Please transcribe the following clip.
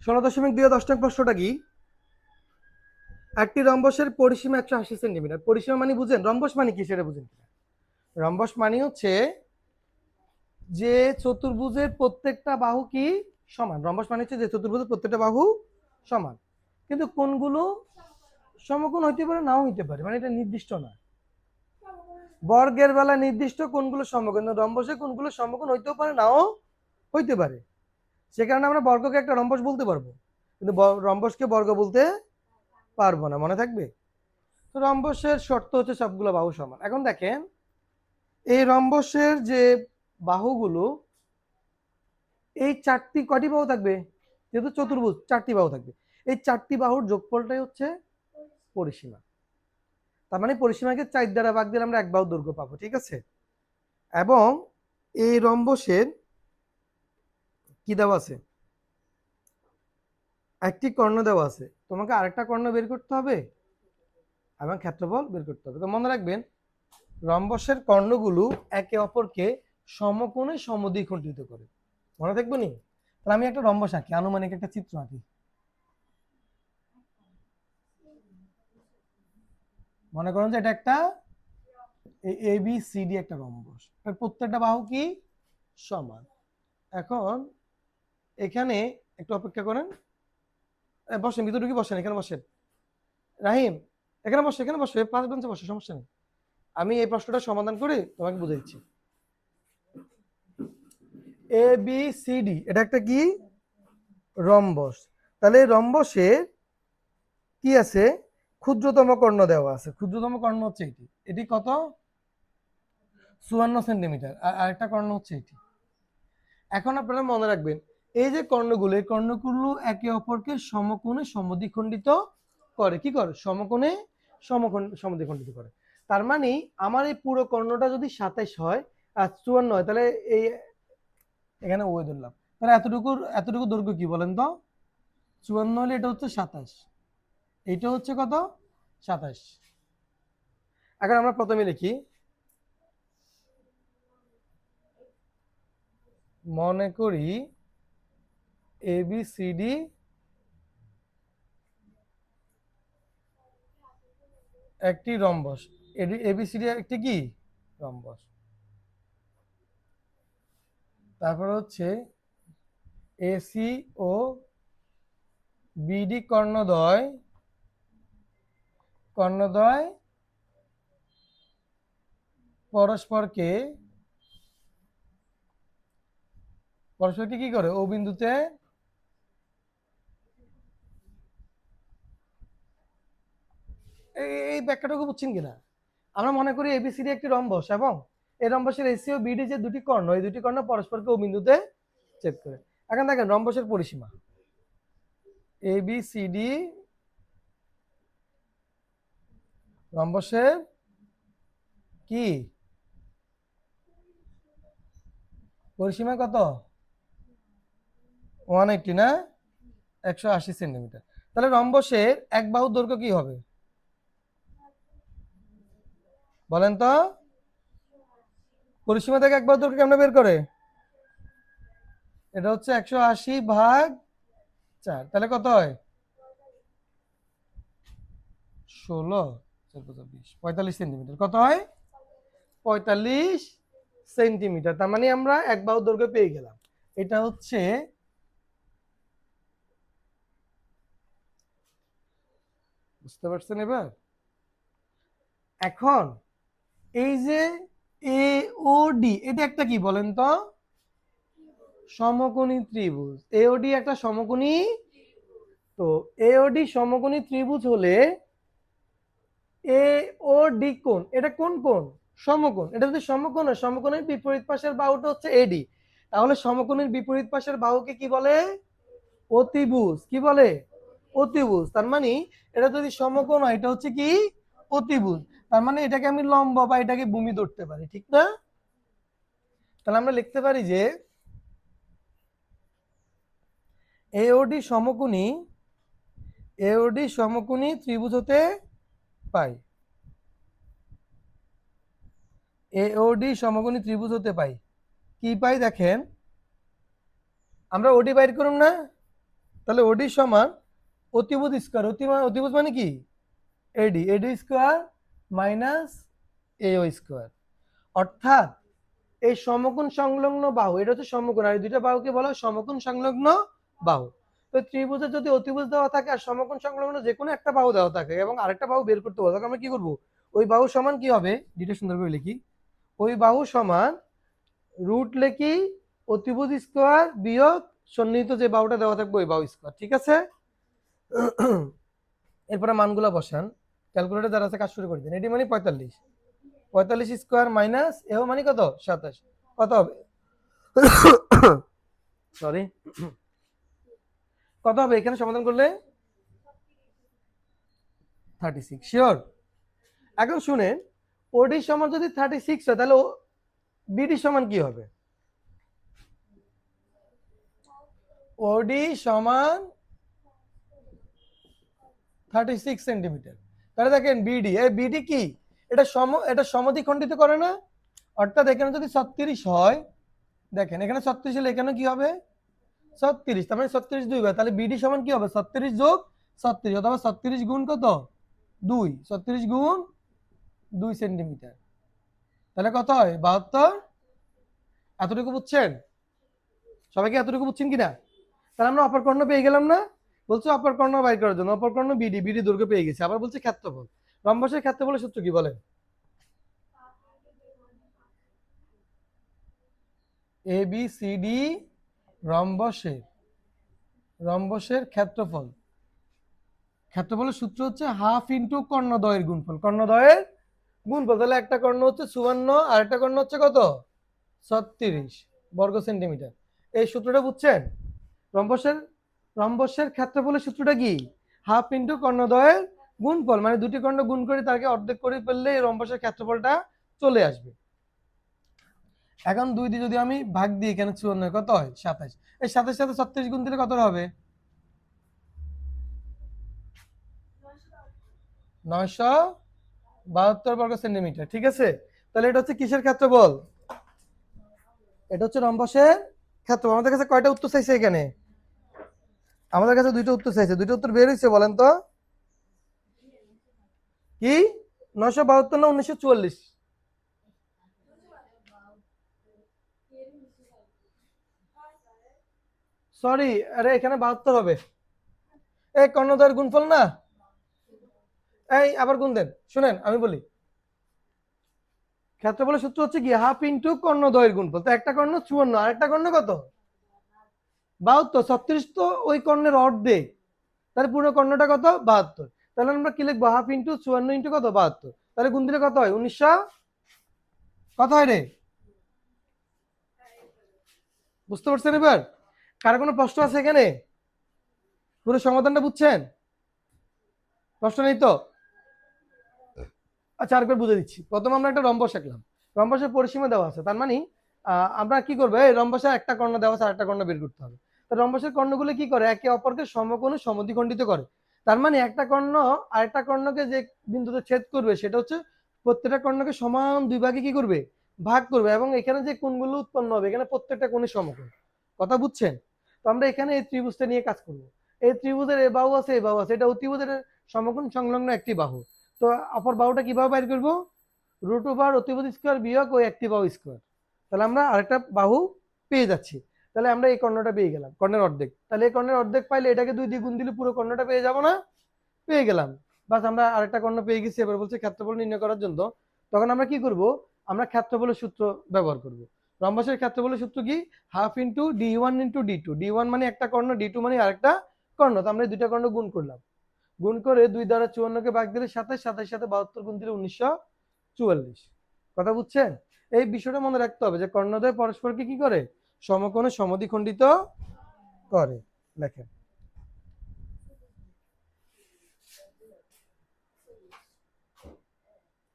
16.2 প্রশ্নটা কি? একটি রম্বসের পরিসীমা 180 সেন্টিমিটার। পরিসীমা মানে বুঝেন, রম্বস মানে কি সেটা বুঝেন? রম্বস মানে হচ্ছে যে চতুর্ভুজের প্রত্যেকটা বাহু কি সমান। রম্বস মানে হচ্ছে যে চতুর্ভুজের প্রত্যেকটা বাহু সমান, কিন্তু কোনগুলো সমকোণ হইতে পারে, নাও হইতে পারে, মানে এটা নির্দিষ্ট না। বর্গের বেলা নির্দিষ্ট কোনগুলো সমকোণ, রম্বসে কোনগুলো সমকোণ হইতেও পারে, নাও হইতে পারে। সে কারণে আমরা বর্গকে একটা রম্বস বলতে পারবো, কিন্তু রম্বসকে বর্গ বলতে পারবো না, মনে থাকবে। তো রম্বসের শর্ত হচ্ছে সবগুলো বাহু সমান। এখন দেখেন এই রম্বসের যে বাহুগুলো, এই চারটি কয়টি বাহু থাকবে? যেহেতু চতুর্ভুজ, চারটি বাহু থাকবে। এই চারটি বাহুর যোগফলটাই হচ্ছে পরিসীমা। তার মানে পরিসীমাকে 4 দ্বারা ভাগ দিলে আমরা এক বাহু দৈর্ঘ্য পাবো, ঠিক আছে। এবং এই রম্বসের কি দেওয়া আছে? একটি কর্ণ দেওয়া আছে, তোমাকে আরেকটা কর্ণ বের করতে হবে এবং ক্ষেত্রফল বের করতে হবে। তো মনে রাখবেন রম্বসের কর্ণগুলো একে অপরকে সমকোণে সমদ্বিখণ্ডিত করে, মনে থাকবে নি? তাহলে আমি একটা রম্বস আঁকি, আনুমানিক একটা চিত্র আঁকি। মনে করেন যে এটা একটা এ বি সি ডি একটা রম্বস, প্রত্যেকটা বাহু কি সমান। এখন এখানে একটু অপেক্ষা করেন, বসেন, ভিতরে ঢুকে বসেন, এখানে বসেন। রাহিম, এখানে বসে, এখানে বসে, 5 বেঞ্চে বসে, সমস্যা নেই। আমি এই প্রশ্নটা সমাধান করে তোমাকে বুঝে দিচ্ছি। এ বি সি ডি এটা একটা কি রম্বস। তাহলে রম্বসে কি আছে? ক্ষুদ্রতম কর্ণ দেওয়া আছে। ক্ষুদ্রতম কর্ণ হচ্ছে এটি। এটি কত? 54 সেন্টিমিটার। আর আরেকটা কর্ণ হচ্ছে এটি। এখন আপনারা মনে রাখবেন এই যে কর্ণগুলো, এই কর্ণগুলো একে অপরকে সমকোণে সমদ্বিখণ্ডিত করে। কি করে? সমকোণে সমদ্বিখণ্ডিত করে। তার মানে আমার এই পুরো কর্ণটা যদি 27 হয় আর 54 হয়, তাহলে এই এখানে ওই ধরলাম, তাহলে এতটুকু দৈর্ঘ্য কি বলেন তো? 54 হলে এটা হচ্ছে 27, এইটা হচ্ছে কত? 27। এখন আমরা প্রথমে লিখি, মনে করি ABCD একটি রম্বস। ABCD একটি কি রম্বস। তারপর হচ্ছে AC ও BD কর্ণদ্বয় পরস্পরকে কি করে? ও বিন্দুতে এই ব্যাখ্যাটুকু বুঝছেন কিনা? আমরা মনে করি ABCD একটি রম্বস এবং এই রম্বসের AC ও BD যে দুটি কর্ণ, এই দুটি কর্ণ পরস্পরকে ও বিন্দুতে ছেদ করে। এখন দেখেন রম্বসের পরিসীমা ABCD রম্বসের কি পরিসীমা কত? 180 না, 180 সেন্টিমিটার। তাহলে রম্বসের এক বাহুর দৈর্ঘ্য কি হবে বলেন তো? পরিসীমা থেকে এক বাহুর দৈর্ঘ্য কেমনে বের করে? এটা হচ্ছে 180/4, তাহলে কত হয়? 16, 45 সেন্টিমিটার। কত হয়? 45 সেন্টিমিটার। তার মানে আমরা এক বাহুর দৈর্ঘ্য পেয়ে গেলাম। এটা হচ্ছে, বুঝতে পারছেন এবার? এখন এই যে AOD এটা একটা কি বলেন তো? সমকোণী ত্রিভুজ। AOD একটা সমকোণী। তো AOD সমকোণী ত্রিভুজ হলে AOD কোণ, এটা কোন কোণ? সমকোণ। এটা যদি সমকোণ হয়, সমকোণের বিপরীত পাশের বাহুটা হচ্ছে AD। তাহলে সমকোণের বিপরীত পাশের বাহুকে কি বলে? অতিভুজ। কি বলে? অতিভুজ। তার মানে এটা যদি সমকোণ হয়, এটা হচ্ছে কি অতিভুজ। তার মানে এটাকে আমি লম্ব বা এটাকে ভূমি ধরতে পারি, ঠিক না? তাহলে আমরা লিখতে পারি যে AOD সমকোণী ত্রিভুজ হতে পাই। AOD সমকোণী ত্রিভুজ হতে পাই। কি পাই দেখেন, আমরা ওডি বাইর করুন না, তাহলে ওডি সমান অতিভুজ স্কোয়ার, অতিভুজ মানে কি এডি, এডি স্কোয়ার মাইনাস এও স্কোয়ার। অর্থাৎ এই সমকোণ সংলগ্ন বাহু, এটা হচ্ছে সমকোণ, আর এই দুইটা বাহুকে বলা হয় সমকোণ সংলগ্ন বাহু। তো ত্রিভুজের যদি অতিভুজ দেওয়া থাকে আর সমকোণ সংলগ্ন যে কোনো একটা বাহু দেওয়া থাকে এবং আরেকটা বাহু বের করতে বলে, তখন আমরা কি করবো, ওই বাহু সমান কি হবে, দুইটা সুন্দর করে লিখি, ওই বাহু সমান রুট লিখি অতিভুজ স্কোয়ার বিয়োগ সন্নিহিত যে বাহুটা দেওয়া থাকবে ওই বাহু স্কোয়ার। ঠিক আছে, এরপরে মানগুলো বসান, ক্যালকুলেটর যারা আছে কাজ শুরু করে দিন। এটি মানে 45, 45 স্কোয়ার মাইনাস এও মানে কত 27, কত হবে সরি কত হবে এখানে সমাধান করলে 36, শিওর? এখন শুনেন, ওডি সমান যদি 36 হয় তাহলে বিডি সমান কি হবে, ওডি সমান 36 সেন্টিমিটার। তাহলে দেখেন বিডি, এই বিডি কি, এটা সমদ্বিখণ্ডিত করে না, অর্থাৎ এখানে যদি 36 হয়, দেখেন এখানে 36 হলে এখানে কি হবে 36, তার মানে 36 দুইবার, তাহলে বিডি সমান কি হবে 36 যোগ 36 অথবা 36 গুণ কত 2, 36 গুণ 2 সেন্টিমিটার, তাহলে কত হয় 72। এতটুকু বুঝছেন? সবাইকে এতটুকু বুঝছেন কিনা? তাহলে আমরা অপর কর্ণ পেয়ে গেলাম না, বলছো অপর কর্ণ বাইর করার জন্য, অপর কর্ণ বিডি, বিডি দৈর্ঘ্য পেয়ে গেছে। আবার বলছে ক্ষেত্রফল, রম্বসের ক্ষেত্রফলের সূত্র কি বলেন, এ বি সি ডি রম্বসের ক্ষেত্রফল, ক্ষেত্রফলের সূত্র হচ্ছে হাফ ইন্টু কর্ণদ্বয়ের গুণফল, কর্ণদ্বয়ের গুণফল। তাহলে একটা কর্ণ হচ্ছে 54 আর একটা কর্ণ হচ্ছে কত 36 বর্গ সেন্টিমিটার। এই সূত্রটা বুঝছেন? রম্বসের ক্ষেত্রফলের সূত্রটা কি, হাফ ইন্টু কর্ণদ্বয়ের গুণফল, মানে দুটি কর্ণ গুণ করে তাকে অর্ধেক করে ফেললে এই রম্বসের ক্ষেত্রফলটা চলে আসবে। এখন 2 দিয়ে যদি আমি ভাগ দিই, এখানে 54 কত হয় 27, এই 27 সাথে 36 গুণ দিলে কত হবে 972 বর্গ সেন্টিমিটার। ঠিক আছে, তাহলে এটা হচ্ছে কিসের ক্ষেত্রফল, এটা হচ্ছে রম্বসের ক্ষেত্রফল। আমাদের কাছে কয়টা উত্তর চাইছে এখানে, আমাদের কাছে দুইটা উত্তর চাইছে, দুইটা উত্তর বের হয়েছে বলেন তো কি, 972 না 1944? সরি, আরে এখানে 72 হবে, এই কর্ণদ্বয়ের গুণফল না, এই আবার গুণ দেন। শুনেন আমি বলি, ক্ষেত্রফলের সূত্র হচ্ছে কি হাফ ইন্টু কর্ণদ্বয়ের গুণফল, তো একটা কর্ণ 54 আর একটা কর্ণ কত 72, 36 তো ওই কর্ণের অর্ধেক, তাহলে পুরো কর্ণটা কত 72, তাহলে আমরা কি লিখবো হাফ ইন্টু 54 ইন্টু কত 72, তাহলে গুণ দিলে কত হয় 1900, কত হয় রে, বুঝতে পারছেন এবার? কার কোনো প্রশ্ন আছে এখানে, পুরো সমাধানটা বুঝছেন, প্রশ্ন নেই তো? আচ্ছা আরেকবার বুঝে দিচ্ছি, প্রথমে আমরা একটা রম্বস আঁকলাম, রম্বসের পরিসীমা দেওয়া আছে, তার মানে আমরা কি করবো, এই রম্বসের একটা কর্ণ দেওয়া আছে আর একটা কর্ণ বের করতে হবে। তো রম্বসের কর্ণগুলো কি করে, একে অপরকে সমকোণ ও সমদ্বিখণ্ডিত করে, তার মানে একটা কর্ণ আরেকটা কর্ণকে যে বিন্দুতে ছেদ করবে সেটা হচ্ছে প্রত্যেকটা কর্ণকে সমান দুই ভাগে কি করবে ভাগ করবে, এবং এখানে যে কোণগুলো উৎপন্ন হবে এখানে প্রত্যেকটা কোণের সমকোণ। কথা বুঝছেন? তো আমরা এখানে এই ত্রিভুজটা নিয়ে কাজ করব, এই ত্রিভুজের এ বাহু আছে এ বাহু আছে, এটা অতিভুজের সমকোণ সংলগ্ন একটি বাহু। তো অপর বাহুটা কিভাবে বাইর করবো, রুট ওভার অতিভুজ স্কোয়ার বিয়োগ ওই একটি বাহু স্কোয়ার, তাহলে আমরা আরেকটা বাহু পেয়ে যাচ্ছি। তাহলে আমরা এই কর্ণটা পেয়ে গেলাম, কর্ণের অর্ধেক, তাহলে এই কর্ণের অর্ধেক পাইলে এটাকে 2 দিয়ে গুণ দিলে পুরো কর্ণটা পেয়ে যাবো না, পেয়ে গেলাম, বাস আমরা আরেকটা কর্ণ পেয়ে গেছি। এবার বলছে ক্ষেত্রফল নির্ণয় করার জন্য, তখন আমরা কি করব, আমরা ক্ষেত্রফলের সূত্র ব্যবহার করব। রম্বসের ক্ষেত্রফলের সূত্র কি, half into d1 into d2, d1 মানে একটা কর্ণ, d2 মানে আরেকটা কর্ণ, তো আমরা দুইটা কর্ণ গুণ করলাম, গুণ করে 2 দ্বারা 54কে ভাগ দিলে 27, 27 সাথে 72 গুণ দিলে 1944। কথা বুঝছেন? এই বিষয়টা মনে রাখতে হবে যে কর্ণদ্বয় পরস্পরকে কি করে সমকোণে সমদ্বিখণ্ডিত করে। লেখেন